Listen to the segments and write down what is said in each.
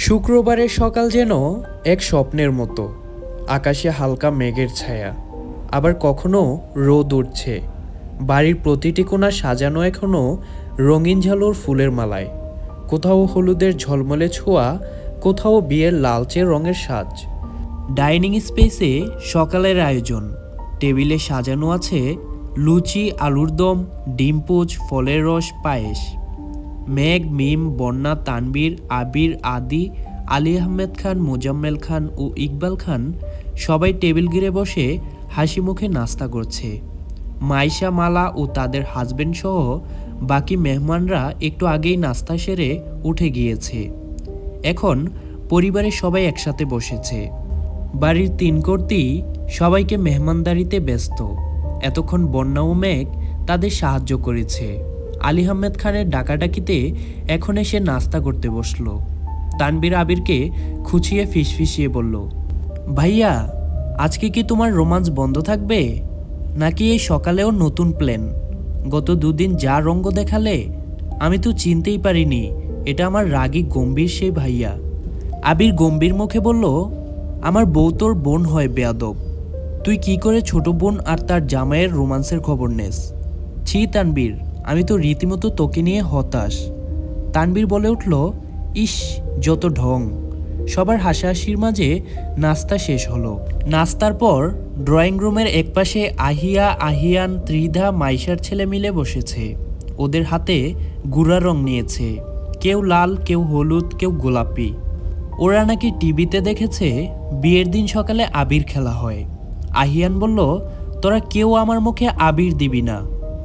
শুক্রবারের সকাল যেন এক স্বপ্নের মতো। আকাশে হালকা মেঘের ছায়া, আবার কখনো রোদ উঠছে। বাড়ির প্রতিটি কোণা সাজানো এখনো রঙিন ঝালর ফুলের মালায়। কোথাও হলুদের ঝলমলে ছোঁয়া, কোথাও বিয়ের লালচে রঙের সাজ। ডাইনিং স্পেসে সকালের আয়োজন। টেবিলে সাজানো আছে লুচি, আলুর দম, ডিম পোচ, ফলের রস, পায়েস। মেঘ, মিম, বন্যা, তানবীর, আবির, আদি, আলী আহমেদ খান, মোজাম্মেল খান ও ইকবাল খান সবাই টেবিল ঘিরে বসে হাসি মুখে নাস্তা করছে। মাইশা, মালা ও তাদের হাজবেন্ড সহ বাকি মেহমানরা একটু আগেই নাস্তা সেরে উঠে গিয়েছে। এখন পরিবারের সবাই একসাথে বসেছে। বাড়ির তিন কর্তি সবাইকে মেহমানদারিতে ব্যস্ত। এতক্ষণ বন্যা ও মেঘ তাদের সাহায্য করেছে। আলী আহমেদ খানের ডাকাডাকিতে এখন এসে নাস্তা করতে বসলো। তানবীর আবিরকে খুঁচিয়ে ফিসফিসিয়ে বলল, ভাইয়া, আজকে কি তোমার রোমান্স বন্ধ থাকবে, নাকি এই সকালেও নতুন প্ল্যান? গত দুদিন যা রঙ্গ দেখালে, আমি তো চিনতেই পারিনি এটা আমার রাগী গম্ভীর সেই ভাইয়া। আবির গম্ভীর মুখে বলল, আমার বউ তোর বোন হয় বেয়াদব। তুই কি করে ছোট বোন আর তার জামাইয়ের রোমান্সের খবর নেস? ছি তানবীর, আমি তো রীতিমতো তোকে নিয়ে হতাশ। তানবীর বলে উঠল, ইস, যত ঢং। সবার হাসাহাসির মাঝে নাস্তা শেষ হলো। নাস্তার পর ড্রয়িং রুমের একপাশে আহিয়া, আহিয়ান, ত্রিধা, মাইশার ছেলে মিলে বসেছে। ওদের হাতে গুড়া রং নিয়েছে, কেউ লাল, কেউ হলুদ, কেউ গোলাপি। ওরা নাকি টিভিতে দেখেছে বিয়ের দিন সকালে আবির খেলা হয়। আহিয়ান বলল, তোরা কেউ আমার মুখে আবির দিবি না,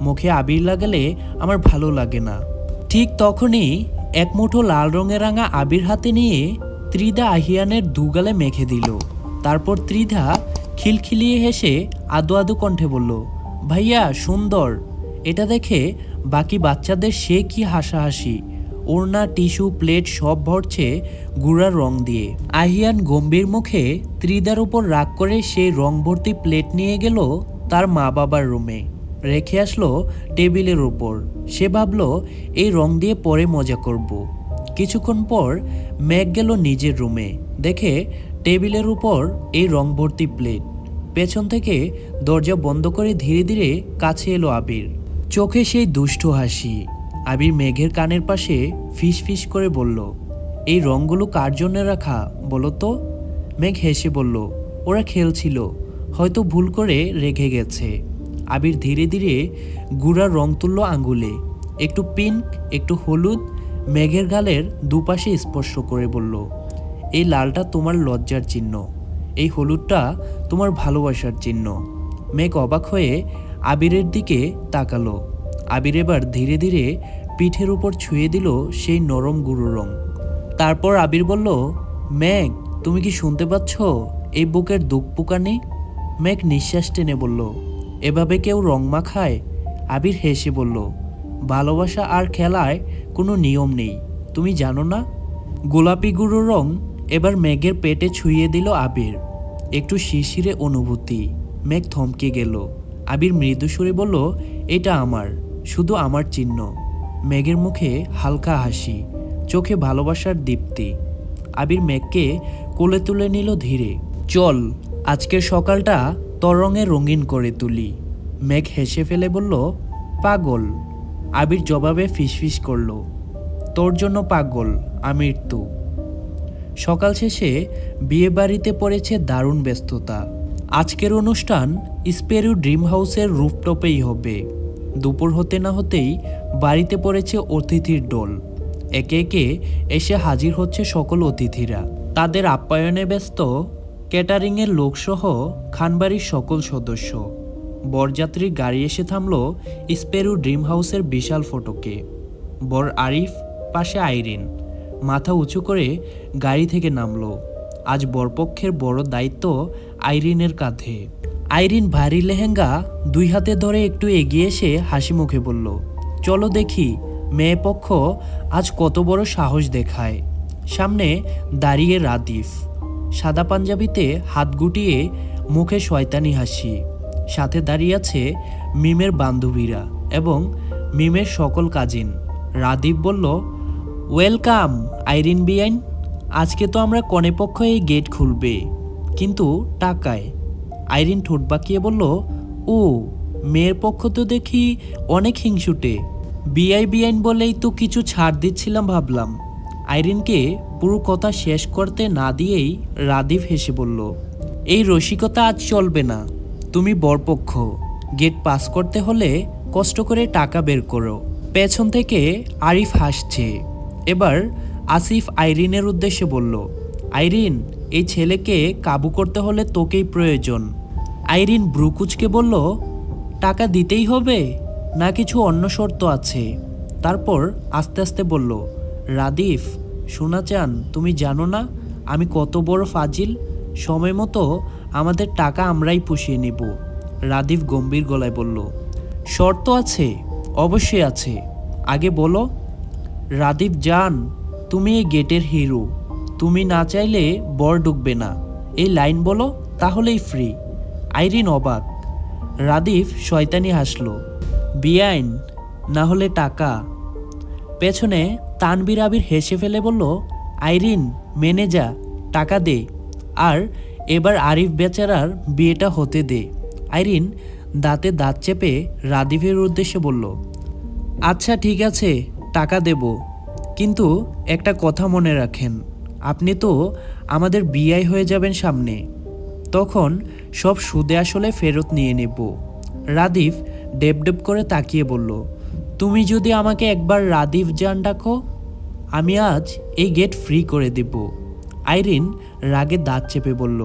মুখে আবির লাগালে আমার ভালো লাগে না। ঠিক তখনই এক মুঠো লাল রঙে রাঙা আবির হাতে নিয়ে ত্রিধা আহিয়ানের দুগালে মেখে দিল। তারপর ত্রিধা খিলখিলিয়ে হেসে আদো আদো কণ্ঠে বলল, ভাইয়া সুন্দর। এটা দেখে বাকি বাচ্চাদের সে কি হাসাহাসি। ওড়না, টিস্যু, প্লেট সব ভরছে গুড়ার রং দিয়ে। আহিয়ান গম্ভীর মুখে ত্রিধার উপর রাগ করে সেই রং ভর্তি প্লেট নিয়ে গেল তার মা বাবার রুমে, রেখে আসলো টেবিলের উপর। সে ভাবল এই রং দিয়ে পরে মজা করব। কিছুক্ষণ পর মেঘ গেল নিজের রুমে, দেখে টেবিলের উপর এই রং ভর্তি প্লেট। পেছন থেকে দরজা বন্ধ করে ধীরে ধীরে কাছে এলো আবির, চোখে সেই দুষ্টু হাসি। আবির মেঘের কানের পাশে ফিস ফিস করে বলল, এই রঙগুলো কার জন্য রাখা বলো তো? মেঘ হেসে বলল, ওরা খেলছিল, হয়তো ভুল করে রেখে গেছে। আবির ধীরে ধীরে গুড়ার রং তুলল আঙ্গুলে, একটু পিঙ্ক, একটু হলুদ। মেঘের গালের দুপাশে স্পর্শ করে বলল, এই লালটা তোমার লজ্জার চিহ্ন, এই হলুদটা তোমার ভালোবাসার চিহ্ন। মেঘ অবাক হয়ে আবিরের দিকে তাকালো। আবির এবার ধীরে ধীরে পিঠের উপর ছুঁয়ে দিল সেই নরম গুঁড়ো রং। তারপর আবির বলল, মেঘ, তুমি কি শুনতে পাচ্ছ এই বুকের দুঃখ পোকানি? মেঘ নিঃশ্বাস টেনে বলল, এভাবে কেউ রং মাখায়? আবির হেসে বলল, ভালোবাসা আর খেলায় কোনো নিয়ম নেই, তুমি জানো না? গোলাপি গুঁড়ো রং এবার মেঘের পেটে ছুঁয়ে দিল আবির। একটু শিরশিরে অনুভূতি। মেঘ থমকে গেল। আবির মৃদু সুরে বলল, এটা আমার, শুধু আমার চিহ্ন। মেঘের মুখে হালকা হাসি, চোখে ভালোবাসার দীপ্তি। আবির মেঘকে কোলে তুলে নিল ধীরে। চল, আজকের সকালটা তোর রঙে রঙিন করে তুলি। মেঘ হেসে ফেলে বলল, পাগল। আবির জবাবে ফিসফিস করল, তোর জন্য পাগল, আমির তু। সকাল শেষে বিয়ে বাড়িতে পড়েছে দারুণ ব্যস্ততা। আজকের অনুষ্ঠান স্পেরু ড্রিম হাউসের রুফটপেই হবে। দুপুর হতে না হতেই বাড়িতে পড়েছে অতিথির দল। একে একে এসে হাজির হচ্ছে সকল অতিথিরা। তাদের আপ্যায়নে ব্যস্ত ক্যাটারিংয়ের লোকসহ খানবাড়ির সকল সদস্য। বরযাত্রীর গাড়ি এসে থামল স্পেরু ড্রিম হাউসের বিশাল ফটকে। বর আরিফ, পাশে আইরিন মাথা উঁচু করে গাড়ি থেকে নামলো। আজ বরপক্ষের বড় দায়িত্ব আইরিনের কাঁধে। আইরিন ভারী লেহেঙ্গা দুই হাতে ধরে একটু এগিয়ে এসে হাসি মুখে বলল, চলো দেখি মেয়ে পক্ষ আজ কত বড় সাহস দেখায়। সামনে দাঁড়িয়ে রাদিফ, সাদা পাঞ্জাবিতে হাত গুটিয়ে, মুখে শয়তানি হাসি। সাথে দাঁড়িয়ে আছে মিমের বান্ধবীরা এবং মিমের সকল কাজিন। রাদীপ বলল, ওয়েলকাম আইরিন বিয়াইন। আজকে তো আমরা কনেপক্ষ এই গেট খুলবে, কিন্তু টাকায়। আইরিন ঠোঁট বাঁকিয়ে বলল, ও, মেয়ের পক্ষ তো দেখি অনেক হিংসুটে। বিআইন বলেই তো কিছু ছাড় দিচ্ছিলাম ভাবলাম। আইরিনকে পুরো কথা শেষ করতে না দিয়েই রাদীপ হেসে বলল, এই রসিকতা আজ চলবে না। তুমি বরপক্ষ, গেট পাস করতে হলে কষ্ট করে টাকা বের করো। পেছন থেকে আরিফ হাসছে। এবার আসিফ আইরিনের উদ্দেশ্যে বলল, আইরিন, এই ছেলেকে কাবু করতে হলে তোকেই প্রয়োজন। আইরিন ব্রুকুচকে বলল, টাকা দিতেই হবে না কিছু অন্য শর্ত আছে? তারপর আস্তে আস্তে বলল, রাদীপ, শোনা চান, তুমি জানো না আমি কত বড় ফাজিল? সময় মতো আমাদের টাকা আমরাই পুষিয়ে নেব। রাদীপ গম্ভীর গলায় বলল, শর্ত আছে? অবশ্যই আছে, আগে বলো। রাদীপ জান, তুমি এই গেটের হিরো। তুমি না চাইলে বর ঢুকবে না, এই লাইন বলো, তাহলেই ফ্রি। আইরিন অবাক। রাদীপ শয়তানি হাসল, বিআইন না হলে টাকা। পেছনে তানবীর আবির হেসে ফেলে বলল, আইরিন মেনে যা, টাকা দে, আর এবার আরিফ বেচারার বিয়েটা হতে দে। আইরিন দাঁতে দাঁত চেপে রাদীপের উদ্দেশ্যে বলল, আচ্ছা ঠিক আছে, টাকা দেব, কিন্তু একটা কথা মনে রাখেন, আপনি তো আমাদের বিয়ে হয়ে যাবেন সামনে, তখন সব সুদে আসলে ফেরত নিয়ে নেব। রাদীপ ডেব করে তাকিয়ে বলল, তুমি যদি আমাকে একবার রাদীপ জান ডাকো, আমি আজ এই গেট ফ্রি করে দেব। আইরিন রাগে দাঁত চেপে বলল,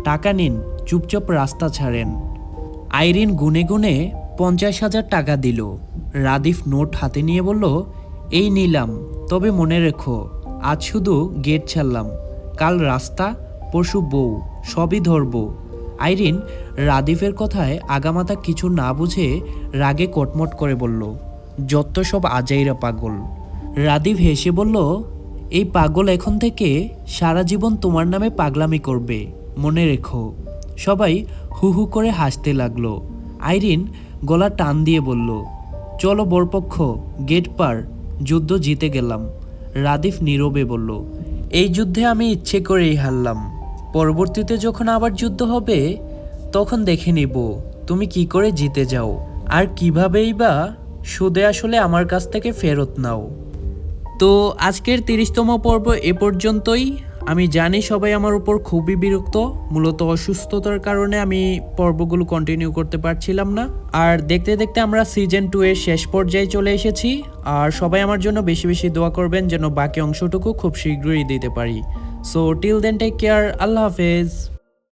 টাকা নিন, চুপচাপ রাস্তা ছাড়েন। আইরিন গুনে গুনে 50,000 টাকা দিল। রাদীপ নোট হাতে নিয়ে বলল, এই নিলাম, তবে মনে রেখো, আজ শুধু গেট ছাড়লাম, কাল রাস্তা, পরশু বউ, সবই ধরব। আইরিন রাদীপের কথায় আগামাথা কিছু না বুঝে রাগে কটমট করে বলল, যত সব আজাইরা পাগল। রাদীপ হেসে বলল, এই পাগল এখন থেকে সারা জীবন তোমার নামে পাগলামি করবে, মনে রেখো। সবাই হু হু করে হাসতে লাগলো। আইরিন গলা টান দিয়ে বলল, চলো বরপক্ষ, গেট পার, যুদ্ধ জিতে গেলাম। রাদীপ নীরবে বলল, এই যুদ্ধে আমি ইচ্ছে করেই হারলাম, পরবর্তীতে যখন আবার যুদ্ধ হবে তখন দেখে নিব তুমি কি করে জিতে যাও, আর কিভাবেই বা সুদে আসলে আমার কাছ থেকে ফেরত নাও। তো আজকের 30তম পর্ব এ পর্যন্তই। আমি জানি সবাই আমার উপর খুবই বিরক্ত, মূলত অসুস্থতার কারণে আমি পর্বগুলো কন্টিনিউ করতে পারছিলাম না। আর দেখতে দেখতে আমরা সিজন 2 এর শেষ পর্যায়ে চলে এসেছি। আর সবাই আমার জন্য বেশি বেশি দোয়া করবেন যেন বাকি অংশটুকু খুব শীঘ্রই দিতে পারি। So till then take care, আল্লাহ হাফেজ।